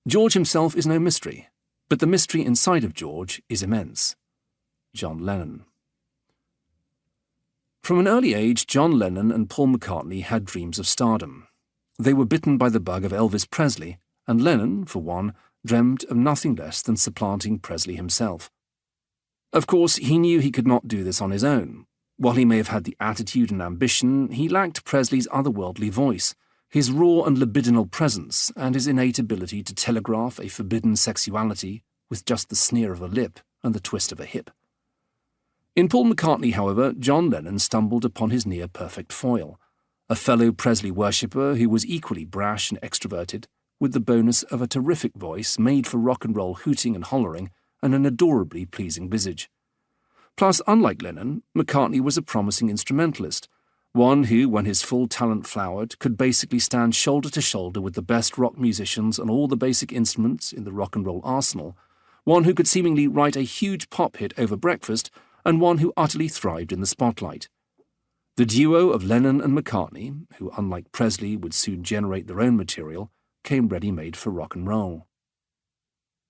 George himself is no mystery, but the mystery inside of George is immense. John Lennon. From an early age, John Lennon and Paul McCartney had dreams of stardom. They were bitten by the bug of Elvis Presley, and Lennon, for one, dreamed of nothing less than supplanting Presley himself. Of course, he knew he could not do this on his own. While he may have had the attitude and ambition, he lacked Presley's otherworldly voice, his raw and libidinal presence, and his innate ability to telegraph a forbidden sexuality with just the sneer of a lip and the twist of a hip. In Paul McCartney, however, John Lennon stumbled upon his near-perfect foil, a fellow Presley worshipper who was equally brash and extroverted, with the bonus of a terrific voice made for rock and roll hooting and hollering and an adorably pleasing visage. Plus, unlike Lennon, McCartney was a promising instrumentalist, one who, when his full talent flowered, could basically stand shoulder to shoulder with the best rock musicians on all the basic instruments in the rock and roll arsenal, one who could seemingly write a huge pop hit over breakfast, and one who utterly thrived in the spotlight. The duo of Lennon and McCartney, who unlike Presley would soon generate their own material, came ready-made for rock and roll.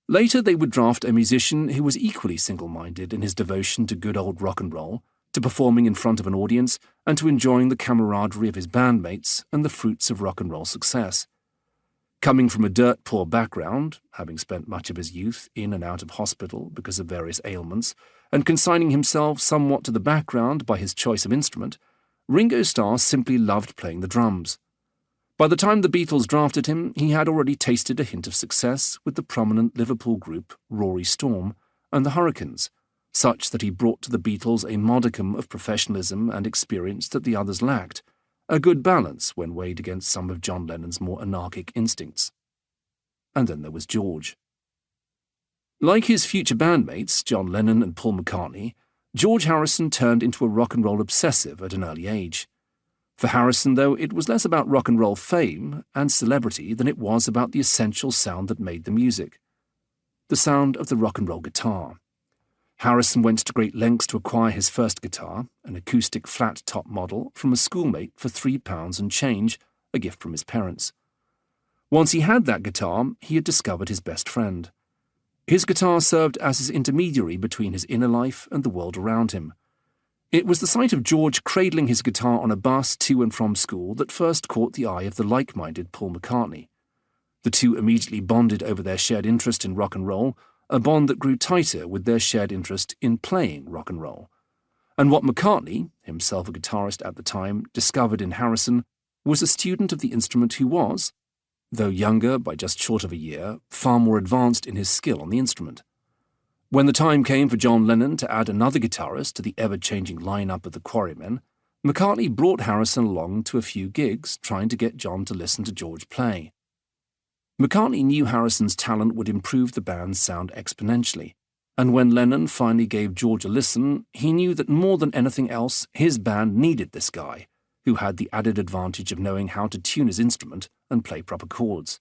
Later they would draft a musician who was equally single-minded in his devotion to good old rock and roll, to performing in front of an audience, and to enjoying the camaraderie of his bandmates and the fruits of rock and roll success. Coming from a dirt-poor background, having spent much of his youth in and out of hospital because of various ailments, and consigning himself somewhat to the background by his choice of instrument, Ringo Starr simply loved playing the drums. By the time the Beatles drafted him, he had already tasted a hint of success with the prominent Liverpool group Rory Storm and the Hurricanes, such that he brought to the Beatles a modicum of professionalism and experience that the others lacked, a good balance when weighed against some of John Lennon's more anarchic instincts. And then there was George. Like his future bandmates, John Lennon and Paul McCartney, George Harrison turned into a rock and roll obsessive at an early age. For Harrison, though, it was less about rock and roll fame and celebrity than it was about the essential sound that made the music. The sound of the rock and roll guitar. Harrison went to great lengths to acquire his first guitar, an acoustic flat-top model, from a schoolmate for £3 and change, a gift from his parents. Once he had that guitar, he had discovered his best friend. His guitar served as his intermediary between his inner life and the world around him. It was the sight of George cradling his guitar on a bus to and from school that first caught the eye of the like-minded Paul McCartney. The two immediately bonded over their shared interest in rock and roll, a bond that grew tighter with their shared interest in playing rock and roll. And what McCartney, himself a guitarist at the time, discovered in Harrison was a student of the instrument who was, though younger by just short of a year, far more advanced in his skill on the instrument. When the time came for John Lennon to add another guitarist to the ever-changing lineup of the Quarrymen, McCartney brought Harrison along to a few gigs, trying to get John to listen to George play. McCartney knew Harrison's talent would improve the band's sound exponentially, and when Lennon finally gave George a listen, he knew that more than anything else, his band needed this guy, who had the added advantage of knowing how to tune his instrument and play proper chords.